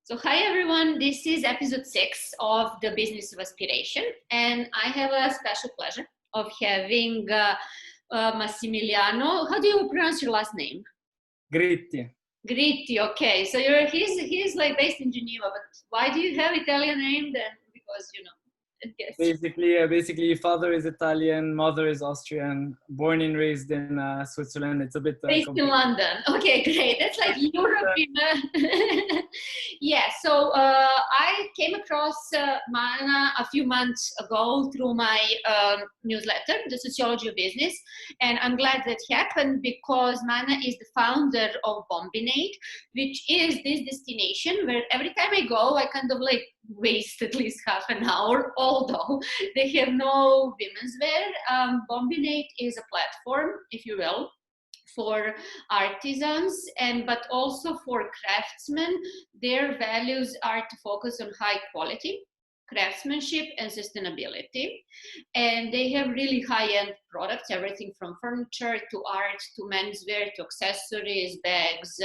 So hi everyone, this is episode 6 of the Business of Aspiration, and I have a special pleasure of having Massimiliano. How do you pronounce your last name? Gritti. Gritti. Okay, so he's like based in Geneva, but why do you have Italian name then? Because yes. Basically, father is Italian, mother is Austrian, born and raised in Switzerland. It's a bit Based in London. Okay, great. That's like European. Yeah, so I came across Mana a few months ago through my newsletter, The Sociology of Business. And I'm glad that happened because Mana is the founder of Bombinate, which is this destination where every time I go, I kind of like waste at least half an hour, although they have no women's wear. Bombinate is a platform, if you will, for artisans but also for craftsmen. Their values are to focus on high quality craftsmanship and sustainability, and they have really high-end products, everything from furniture to art to menswear to accessories, bags,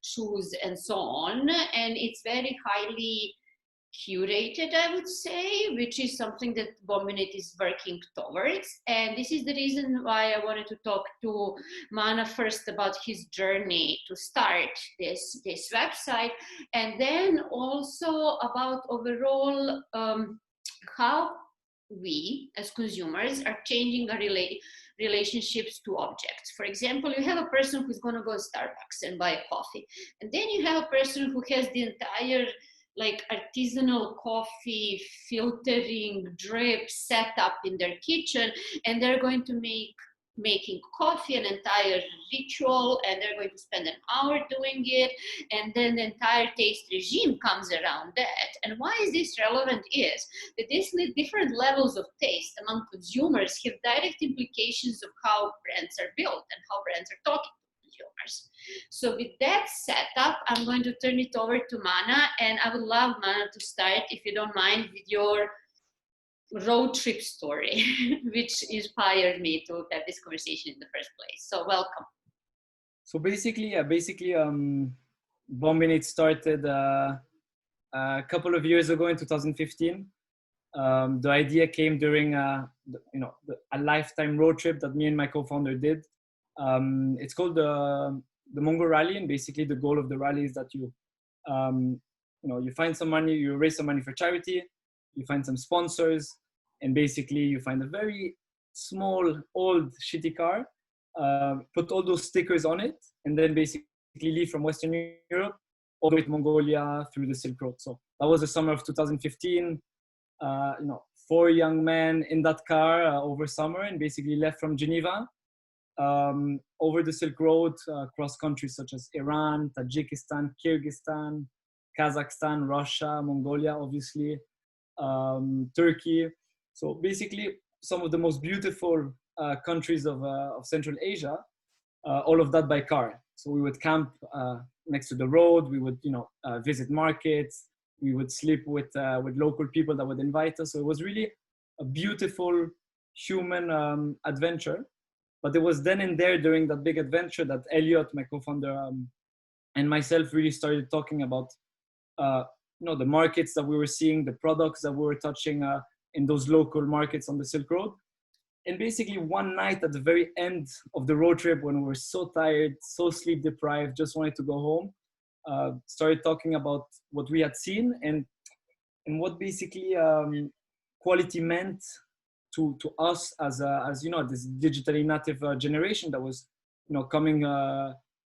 shoes, and so on. And it's very highly curated, I would say, which is something that Bombinate is working towards. And this is the reason why I wanted to talk to Mana first about his journey to start this website, and then also about overall how we as consumers are changing our relationships to objects. For example, you have a person who's going to go to Starbucks and buy a coffee, and then you have a person who has the entire like artisanal coffee filtering drip set up in their kitchen, and they're going to making coffee an entire ritual, and they're going to spend an hour doing it, and then the entire taste regime comes around that. And why is this relevant is that these different levels of taste among consumers have direct implications of how brands are built and how brands are talking to consumers. So with that setup, I'm going to turn it over to Mana, and I would love, Mana, to start, if you don't mind, with your road trip story, which inspired me to have this conversation in the first place. So welcome. So Bombinate started a couple of years ago in 2015. The idea came during a lifetime road trip that me and my co-founder did. It's called the Mongol Rally, and basically the goal of the rally is that you find some money, you raise some money for charity, you find some sponsors, and basically you find a very small, old, shitty car, put all those stickers on it, and then basically leave from Western Europe all the way to Mongolia through the Silk Road. So that was the summer of 2015. 4 young men in that car over summer, and basically left from Geneva over the Silk Road, across countries such as Iran, Tajikistan, Kyrgyzstan, Kazakhstan, Russia, Mongolia, obviously, Turkey. So basically some of the most beautiful countries of Central Asia, all of that by car. So we would camp next to the road, we would visit markets, we would sleep with local people that would invite us. So it was really a beautiful human adventure. But it was then and there during that big adventure that Elliot, my co-founder, and myself really started talking about the markets that we were seeing, the products that we were touching in those local markets on the Silk Road. And basically one night at the very end of the road trip, when we were so tired, so sleep deprived, just wanted to go home, started talking about what we had seen and what basically quality meant to us as this digitally native generation that was coming to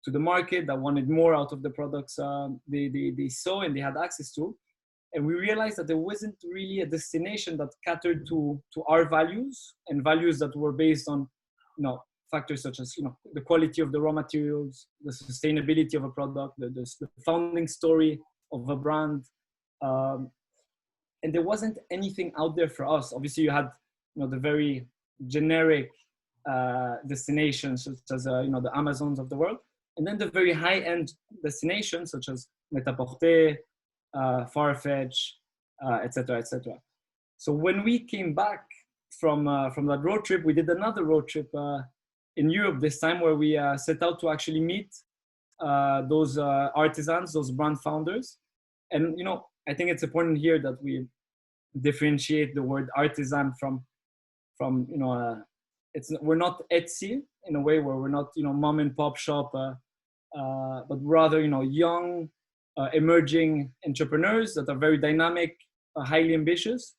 the market, that wanted more out of the products they saw and they had access to. And we realized that there wasn't really a destination that catered to our values, and values that were based on factors such as the quality of the raw materials, the sustainability of a product, the founding story of a brand. And there wasn't anything out there for us. Obviously you had the very generic destinations such as the Amazons of the world, and then the very high-end destinations such as Net-a-Porter, Farfetch, etc., etc. So when we came back from that road trip, we did another road trip in Europe this time, where we set out to actually meet those artisans, those brand founders, And, you know, I think it's important here that we differentiate the word artisan from you know, we're not Etsy in a way where we're not, you know, mom and pop shop, but rather, you know, young, emerging entrepreneurs that are very dynamic, highly ambitious,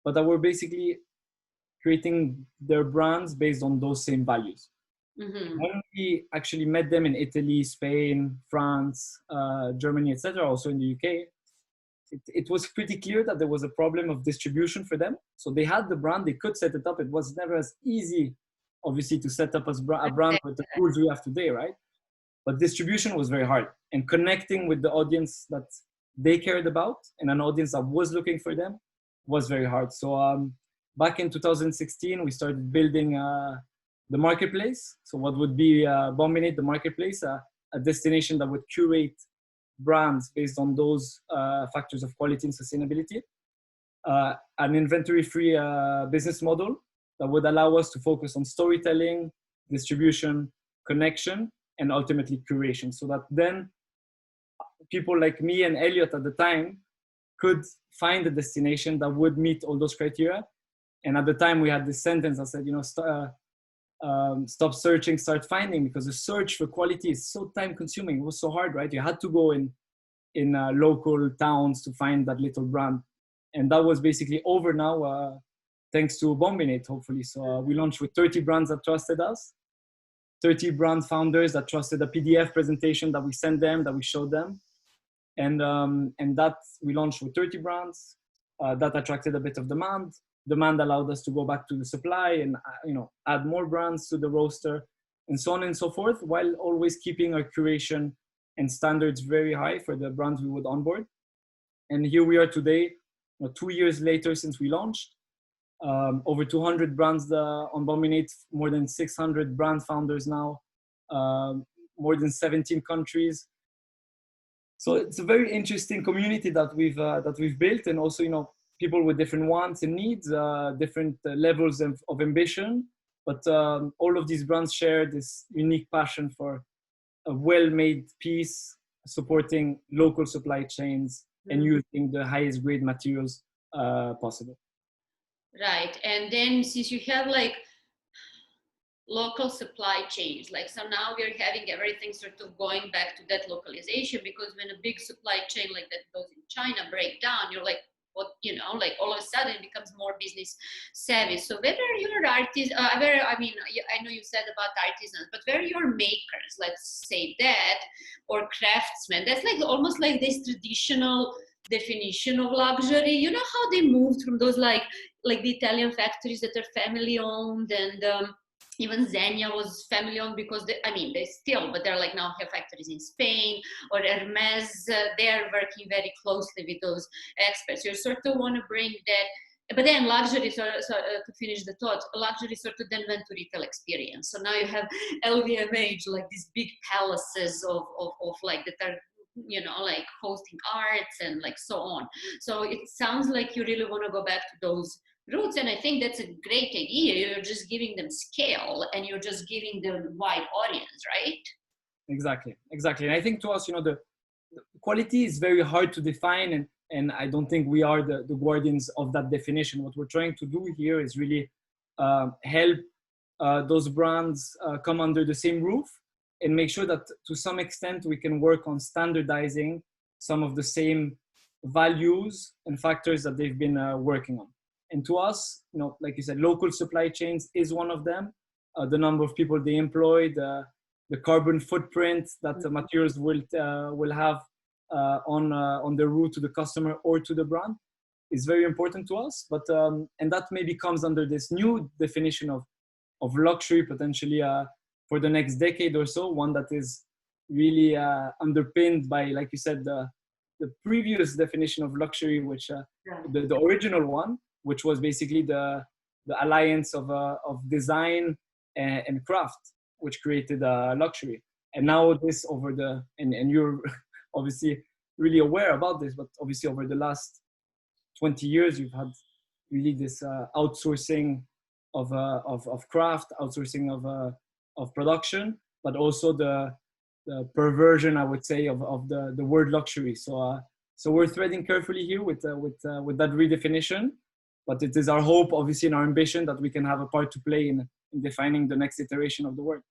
but that were basically creating their brands based on those same values. Mm-hmm. When we actually met them in Italy, Spain, France, Germany, etc., also in the UK, it was pretty clear that there was a problem of distribution for them. So they had the brand, they could set it up. It was never as easy, obviously, to set up a brand with the tools we have today, right? But distribution was very hard, and connecting with the audience that they cared about and an audience that was looking for them was very hard. So back in 2016, we started building the marketplace. So what would be Bombinate, the marketplace, a destination that would curate brands based on those factors of quality and sustainability. An inventory-free business model that would allow us to focus on storytelling, distribution, connection, and ultimately curation. So that then people like me and Elliot at the time could find a destination that would meet all those criteria. And at the time we had this sentence that said, you know, stop searching, start finding, because the search for quality is so time consuming. It was so hard, right? You had to go in local towns to find that little brand. And that was basically over now, thanks to Bombinate, hopefully. So we launched with 30 brands that trusted us, 30 brand founders that trusted a PDF presentation that we sent them, that we showed them. And that we launched with 30 brands. That attracted a bit of demand. Demand allowed us to go back to the supply and you know, add more brands to the roster, and so on and so forth, while always keeping our curation and standards very high for the brands we would onboard. And here we are today, you know, 2 years later since we launched. Over 200 brands on Bombinate, more than 600 brand founders now, more than 17 countries. So it's a very interesting community that we've built, and also, you know, people with different wants and needs, different levels of ambition, but all of these brands share this unique passion for a well-made piece, supporting local supply chains and using the highest grade materials possible. Right. And then since you have like local supply chains, like, so now we're having everything sort of going back to that localization, because when a big supply chain like that goes in China break down, you're like, what, you know, like all of a sudden it becomes more business savvy. So where are your artists, I know you said about artisans, but where are your makers, let's say that, or craftsmen? That's like almost like this traditional definition of luxury. You know how they moved from those like the Italian factories that are family owned, and even Zegna was family owned, because they still, but they're like now have factories in Spain, or Hermes, they're working very closely with those experts. You sort of want to bring that, but then luxury, to finish the thought, luxury sort of then went to retail experience. So now you have LVMH, like these big palaces of like that are, you know, like hosting arts and like so on. So it sounds like you really want to go back to those roots, and I think that's a great idea. You're just giving them scale, and you're just giving them wide audience, right? Exactly. And I think to us, you know, the quality is very hard to define, and I don't think we are the guardians of that definition. What we're trying to do here is really help those brands come under the same roof, and make sure that to some extent we can work on standardizing some of the same values and factors that they've been working on. And to us, you know, like you said, local supply chains is one of them. The number of people they employ, the carbon footprint that the materials will have on the route to the customer or to the brand is very important to us. But and that maybe comes under this new definition of luxury, potentially for the next decade or so, one that is really underpinned by, like you said, the previous definition of luxury, which the original one, which was basically the alliance of design and craft, which created luxury. And now this and you're obviously really aware about this, but obviously over the last 20 years, you've had really this outsourcing of craft, outsourcing of production, but also the perversion, I would say, of the word luxury. So So we're threading carefully here with that redefinition, but it is our hope, obviously, and our ambition that we can have a part to play in defining the next iteration of the word.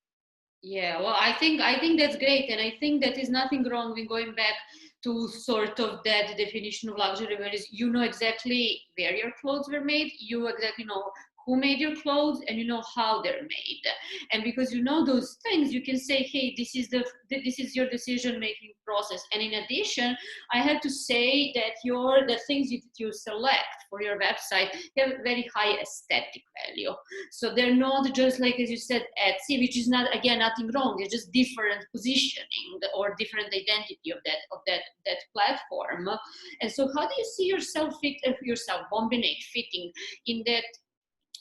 Yeah, well, I think that's great, and I think that is nothing wrong with going back to sort of that definition of luxury, where is you know exactly where your clothes were made, you exactly know who made your clothes, and you know how they're made. And because you know those things, you can say, hey, this is your decision making process. And in addition, I have to say that the things that you select for your website have very high aesthetic value. So they're not just like, as you said, Etsy, which is not, again, nothing wrong. It's just different positioning or different identity of that platform. And so how do you see yourself Bombinate fitting in that?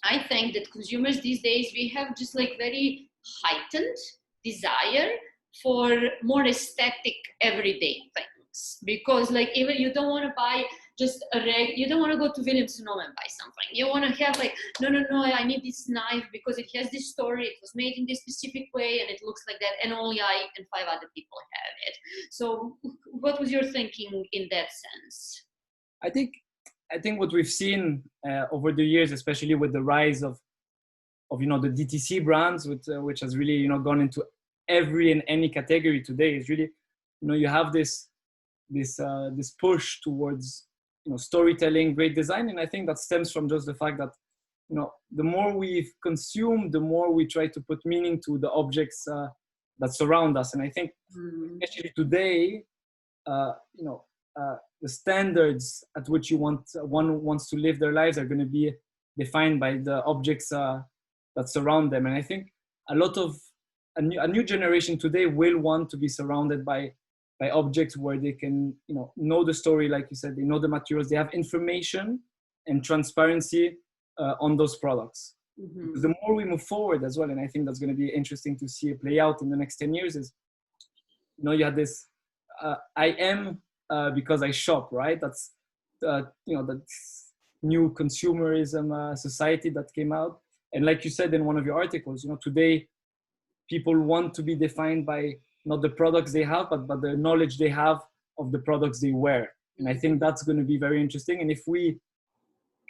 I think that consumers these days, we have just like very heightened desire for more aesthetic everyday things, because like even you don't want to buy just you don't want to go to Williams Sonoma and buy something. You want to have like, no, I need this knife because it has this story, it was made in this specific way and it looks like that, and only I and 5 other people have it. So what was your thinking in that sense? I think what we've seen over the years, especially with the rise of the DTC brands, which has really gone into every and any category today, is really you have this push towards storytelling, great design, and I think that stems from just the fact that the more we've consumed, the more we try to put meaning to the objects that surround us, and I think especially today, the standards at which one wants to live their lives are going to be defined by the objects that surround them. And I think a new generation today will want to be surrounded by objects where they can know the story, like you said, they know the materials, they have information and transparency on those products. Mm-hmm. The more we move forward as well, and I think that's going to be interesting to see it play out in the next 10 years, is you had this I am because I shop, right? That's that new consumerism society that came out. And like you said in one of your articles, today people want to be defined by not the products they have, but the knowledge they have of the products they wear. And I think that's going to be very interesting. And if we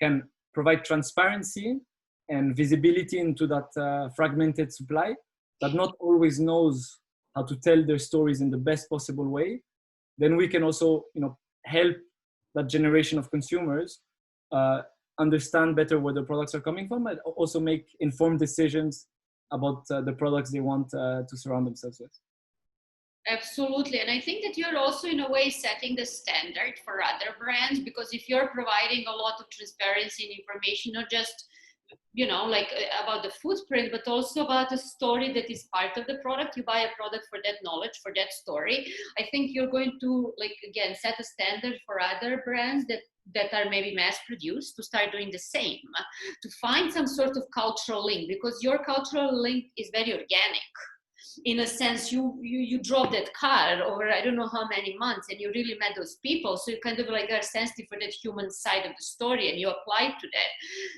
can provide transparency and visibility into that fragmented supply that not always knows how to tell their stories in the best possible way, then we can also, help that generation of consumers understand better where the products are coming from, and also make informed decisions about the products they want to surround themselves with. Absolutely. And I think that you're also in a way setting the standard for other brands, because if you're providing a lot of transparency and information, not just like about the footprint, but also about the story that is part of the product. You buy a product for that knowledge, for that story. I think you're going to, like, again, set a standard for other brands that are maybe mass produced to start doing the same, to find some sort of cultural link, because your cultural link is very organic. In a sense, you drove that car over I don't know how many months, and you really met those people, so you kind of like are sensitive for that human side of the story, and you apply to that.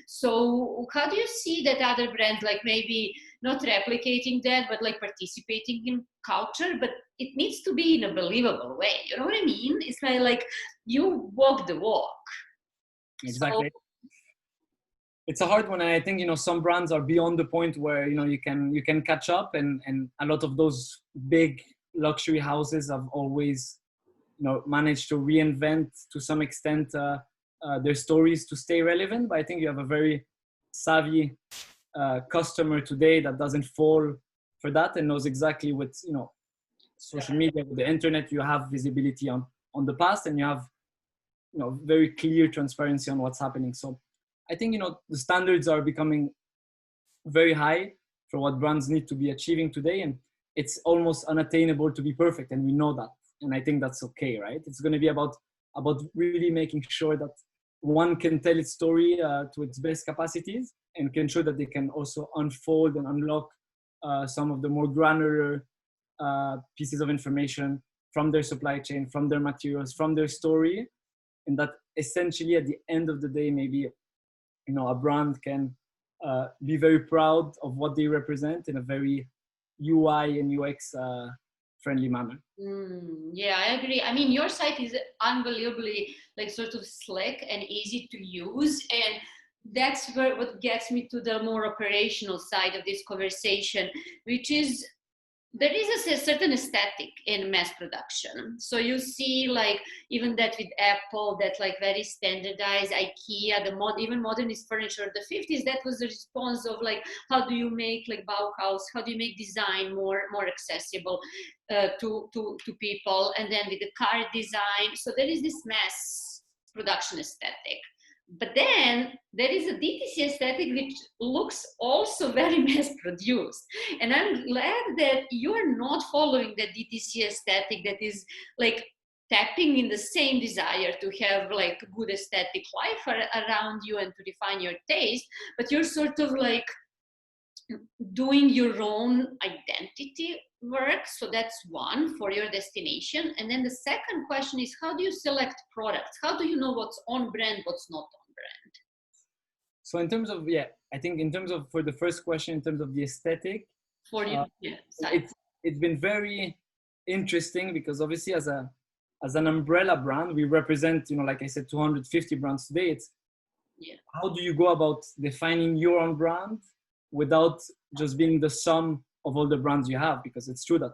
So how do you see that other brands, like maybe not replicating that, but like participating in culture, but it needs to be in a believable way, you know what I mean? It's like you walk the walk. Exactly. So, it's a hard one, and I think some brands are beyond the point where you can catch up, and a lot of those big luxury houses have always managed to reinvent to some extent their stories to stay relevant. But I think you have a very savvy customer today that doesn't fall for that and knows exactly with social media, with the internet, you have visibility on the past, and you have very clear transparency on what's happening. So I think the standards are becoming very high for what brands need to be achieving today, and it's almost unattainable to be perfect, and we know that, and I think that's okay, right? It's going to be about really making sure that one can tell its story to its best capacities, and can ensure that they can also unfold and unlock some of the more granular pieces of information from their supply chain, from their materials, from their story, and that essentially at the end of the day, maybe a brand can be very proud of what they represent in a very UI and UX friendly manner. Yeah, I agree. I mean, your site is unbelievably like sort of slick and easy to use, and that's where what gets me to the more operational side of this conversation, which is there is a certain aesthetic in mass production. So you see like even that with Apple, that like very standardized IKEA, even modernist furniture of the 50s, that was the response of like, how do you make like Bauhaus, how do you make design more accessible to people? And then with the car design, so there is this mass production aesthetic. But then there is a DTC aesthetic which looks also very mass produced. And I'm glad that you're not following the DTC aesthetic that is like tapping in the same desire to have like good aesthetic life around you and to define your taste, but you're sort of like doing your own identity work. So that's one for your destination. And then the second question is, how do you select products? How do you know what's on brand, what's not on brand? So in terms of, I think in terms of, for the first question, in terms of the aesthetic, for you, it's been very interesting because obviously as an umbrella brand, we represent, like I said, 250 brands today. It's how do you go about defining your own brand without just being the sum of all the brands you have? Because it's true that,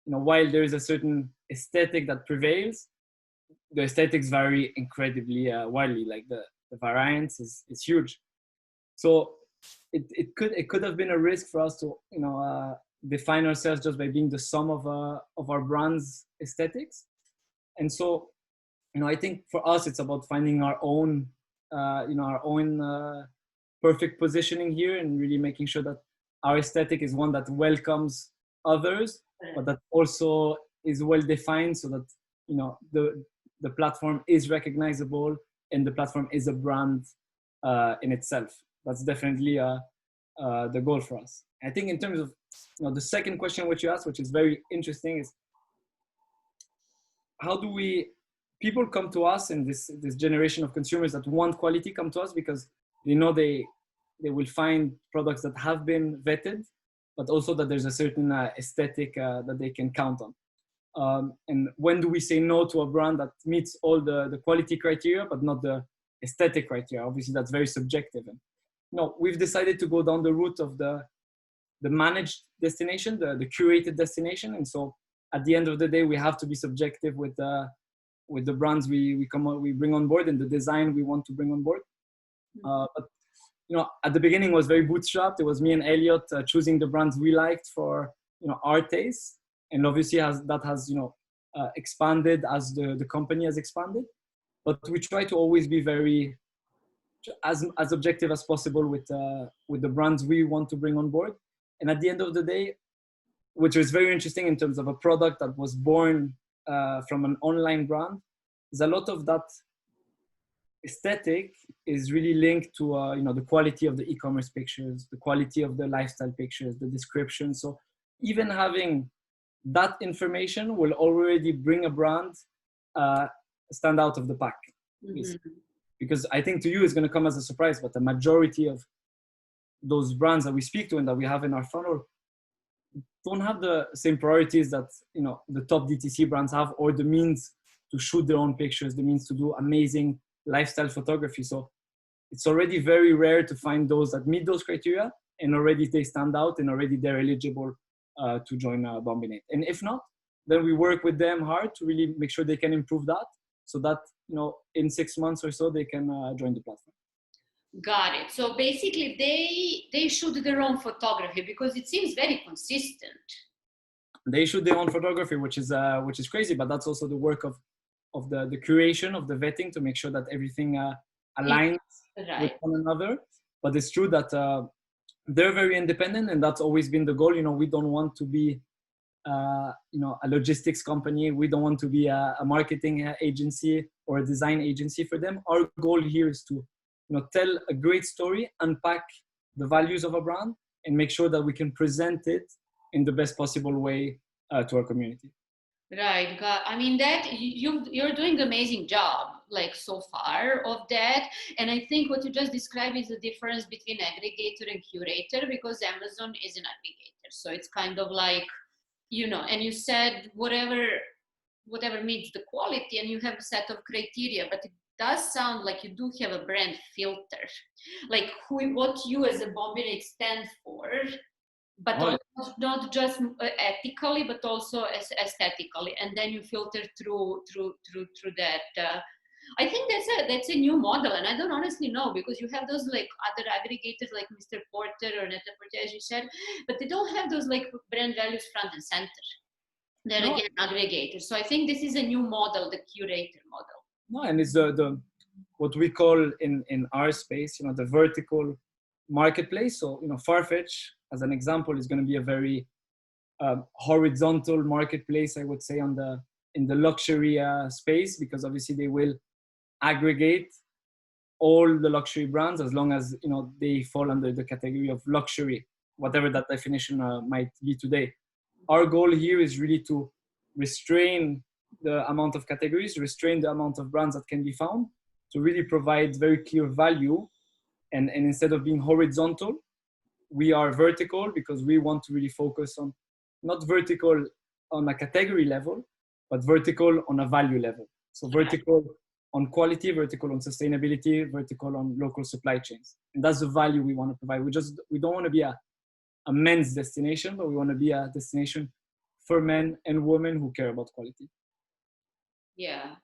while there is a certain aesthetic that prevails, the aesthetics vary incredibly widely. Like the variance is huge. So it could have been a risk for us to define ourselves just by being the sum of our brand's aesthetics. And so I think for us it's about finding our own perfect positioning here, and really making sure that our aesthetic is one that welcomes others, but that also is well defined, so that the platform is recognizable and the platform is a brand in itself. That's definitely the goal for us. I think in terms of the second question which you asked, which is very interesting, is how do people come to us, and this generation of consumers that want quality come to us because they know they will find products that have been vetted, but also that there's a certain aesthetic that they can count on. And when do we say no to a brand that meets all the quality criteria, but not the aesthetic criteria? Obviously, that's very subjective. And we've decided to go down the route of the managed destination, the curated destination. And so at the end of the day, we have to be subjective with the brands we bring on board and the design we want to bring on board. But at the beginning it was very bootstrapped. It was me and Elliot choosing the brands we liked for our taste, and obviously that has expanded as the company has expanded. But we try to always be very as objective as possible with the brands we want to bring on board. And at the end of the day, which is very interesting in terms of a product that was born from an online brand, is a lot of that aesthetic is really linked to the quality of the e-commerce pictures, the quality of the lifestyle pictures, the description. So even having that information will already bring a brand stand out of the pack. Mm-hmm. Because I think to you it's going to come as a surprise, but the majority of those brands that we speak to and that we have in our funnel don't have the same priorities that the top DTC brands have, or the means to shoot their own pictures, the means to do amazing lifestyle photography. So it's already very rare to find those that meet those criteria, and already they stand out and already they're eligible to join Bombinate. And if not, then we work with them hard to really make sure they can improve that, so that in 6 months or so they can join the platform. Got it. So basically they shoot their own photography because it seems very consistent. They shoot their own photography, which is crazy, but that's also the work of the curation, of the vetting, to make sure that everything aligns with one another. But it's true that they're very independent, and that's always been the goal. We don't want to be a logistics company. We don't want to be a marketing agency or a design agency for them. Our goal here is to tell a great story, unpack the values of a brand, and make sure that we can present it in the best possible way to our community. Right. God, I mean that you're doing an amazing job so far of that. And I think what you just described is the difference between aggregator and curator, because Amazon is an aggregator. So it's kind of like you know, and you said whatever meets the quality, and you have a set of criteria, but it does sound like you do have a brand filter, like what you as a Bombinate stand for, but Oh, also not just ethically, but also as aesthetically, and then you filter through that. I think that's a new model, and I don't honestly know, because you have those like other aggregators like Mr. Porter or Net-a-Porter, as you said, but they don't have those like brand values front and center. They're no, again aggregators. So I think this is a new model, the curator model. no, and it's the what we call in our space, you know, the vertical marketplace. So, you know, Farfetch, as an example, is going to be a very horizontal marketplace, I would say, in the luxury space, because obviously they will aggregate all the luxury brands as long as, you know, they fall under the category of luxury, whatever that definition might be today. Our goal here is really to restrain the amount of categories, restrain the amount of brands that can be found, to really provide very clear value. And instead of being horizontal, we are vertical, because we want to really focus on not vertical on a category level, but vertical on a value level. So vertical on quality, vertical on sustainability, vertical on local supply chains. And that's the value we want to provide. We don't want to be a men's destination, but we want to be a destination for men and women who care about quality. Yeah.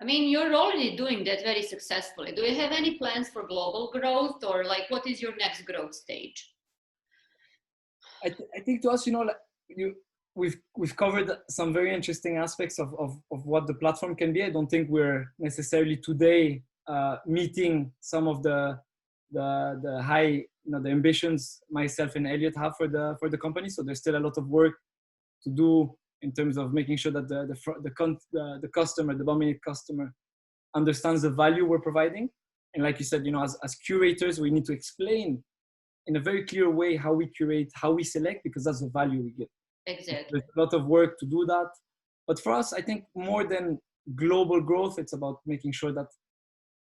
I mean, you're already doing that very successfully. Do you have any plans for global growth, or like what is your next growth stage? I think to us, you know, like we've covered some very interesting aspects of what the platform can be. I don't think we're necessarily today meeting some of the high, you know, the ambitions myself and Elliot have for the company. So there's still a lot of work to do in terms of making sure that the customer, the Bombinate customer, understands the value we're providing. And like you said, you know, as curators, we need to explain in a very clear way how we curate, how we select, because that's the value we give. Exactly. There's a lot of work to do that. But for us, I think more than global growth, it's about making sure that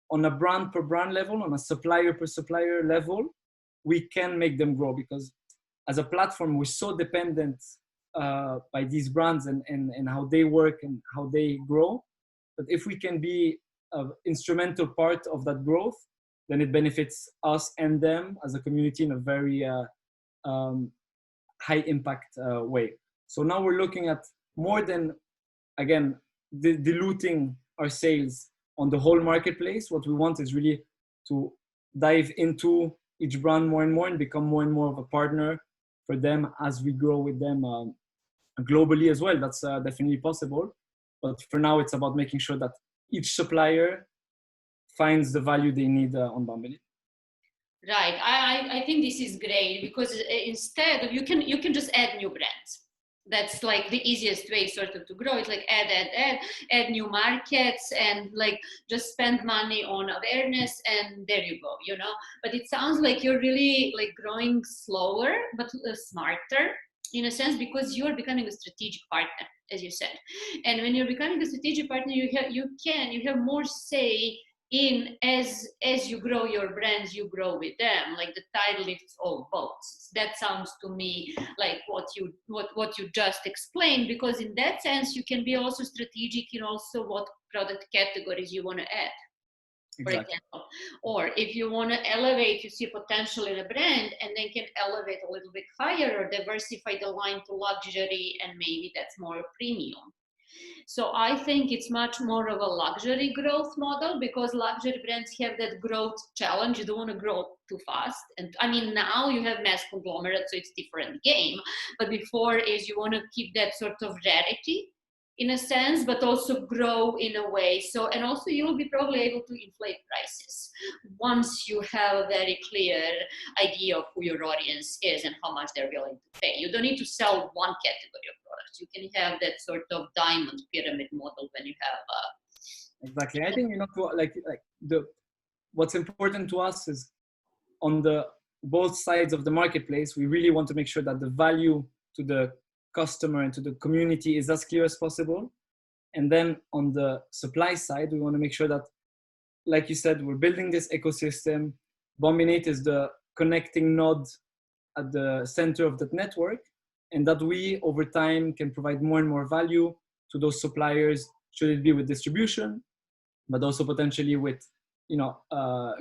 on a brand per brand level, on a supplier per supplier level, we can make them grow, because as a platform, we're so dependent by these brands and how they work and how they grow. But if we can be an instrumental part of that growth, then it benefits us and them as a community in a very high impact way. So now we're looking at more than, again, diluting our sales on the whole marketplace. What we want is really to dive into each brand more and more and become more and more of a partner for them as we grow with them globally as well. That's definitely possible. But for now, it's about making sure that each supplier finds the value they need on Bombinate. Right. I think this is great, because instead of you can just add new brands. That's like the easiest way sort of to grow. It's like add new markets, and like just spend money on awareness, and there you go, you know. But it sounds like you're really like growing slower but smarter in a sense, because you're becoming a strategic partner, as you said. And when you're becoming a strategic partner, you have more say in as you grow your brands, you grow with them. Like the tide lifts all boats. That sounds to me like what you just explained, because in that sense you can be also strategic in also what product categories you want to add. For example, or if you want to elevate, you see potential in a brand, and then can elevate a little bit higher or diversify the line to luxury, and maybe that's more premium. So I think it's much more of a luxury growth model, because luxury brands have that growth challenge. You don't want to grow too fast. And I mean, now you have mass conglomerate, so it's a different game. But before is you want to keep that sort of rarity in a sense, but also grow in a way. So, and also you'll be probably able to inflate prices once you have a very clear idea of who your audience is and how much they're willing to pay. You don't need to sell one category of products. You can have that sort of diamond pyramid model when you have. Exactly. I think, you know, what's important to us is on the both sides of the marketplace, we really want to make sure that the value to the customer and to the community is as clear as possible. And then on the supply side, we want to make sure that, like you said, we're building this ecosystem. Bombinate is the connecting node at the center of that network. and that we over time can provide more and more value to those suppliers, should it be with distribution, but also potentially with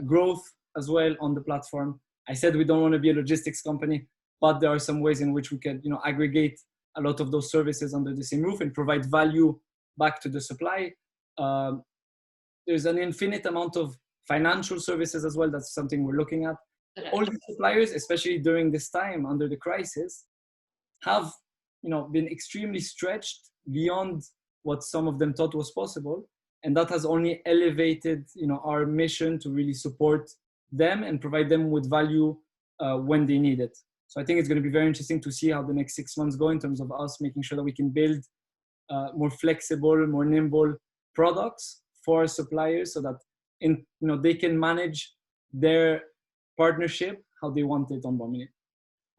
growth as well on the platform. I said we don't want to be a logistics company, but there are some ways in which we can aggregate a lot of those services under the same roof and provide value back to the supply. There's an infinite amount of financial services as well. That's something we're looking at. All the suppliers, especially during this time under the crisis, have been extremely stretched beyond what some of them thought was possible, and that has only elevated our mission to really support them and provide them with value when they need it. So I think it's going to be very interesting to see how the next 6 months go in terms of us making sure that we can build more flexible, more nimble products for suppliers, so that they can manage their partnership how they want it on Bombinate.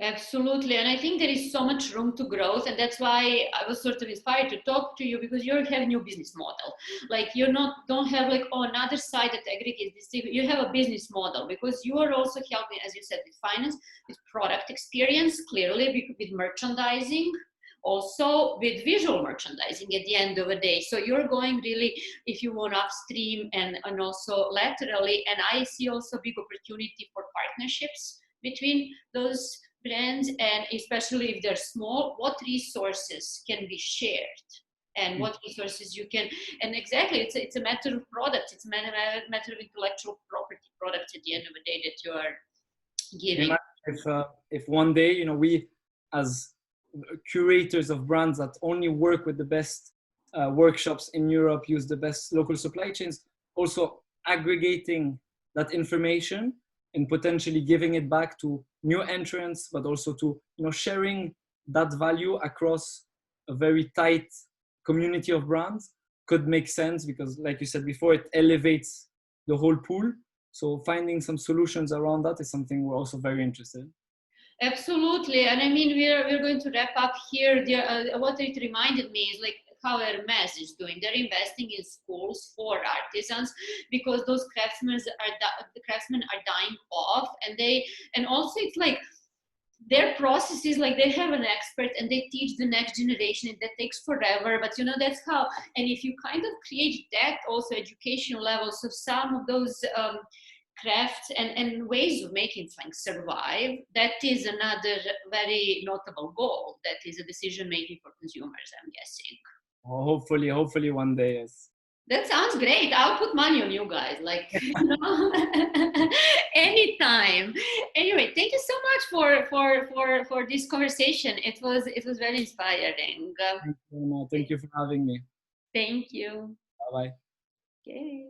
Absolutely, and I think there is so much room to growth, and that's why I was sort of inspired to talk to you, because you have a new business model. Like don't have like another side that aggregates this. You have a business model, because you are also helping, as you said, with finance, with product experience, clearly with merchandising, also with visual merchandising at the end of the day. So you're going really, if you want, upstream and also laterally, and I see also big opportunity for partnerships between those brands, and especially if they're small, what resources can be shared and what resources you can, and exactly, it's a matter of products, it's a matter of intellectual property products at the end of the day that you are giving. If one day, we as curators of brands that only work with the best workshops in Europe, use the best local supply chains, also aggregating that information and potentially giving it back to new entrants, but also to sharing that value across a very tight community of brands could make sense, because like you said before, it elevates the whole pool. So finding some solutions around that is something we're also very interested in. Absolutely, and I mean we're going to wrap up here. What it reminded me is like how Hermes is doing. They're investing in schools for artisans, because those craftsmen are dying off, and also it's like their process is like they have an expert and they teach the next generation, and that takes forever, but that's how. And if you kind of create that also educational levels of some of those crafts and ways of making things survive, that is another very notable goal. That is a decision making for consumers, I'm guessing. Hopefully one day, yes. That sounds great. I'll put money on you guys, like anytime. Anyway, thank you so much for this conversation. It was very inspiring. Thank you for having me. Thank you. Bye bye. Okay.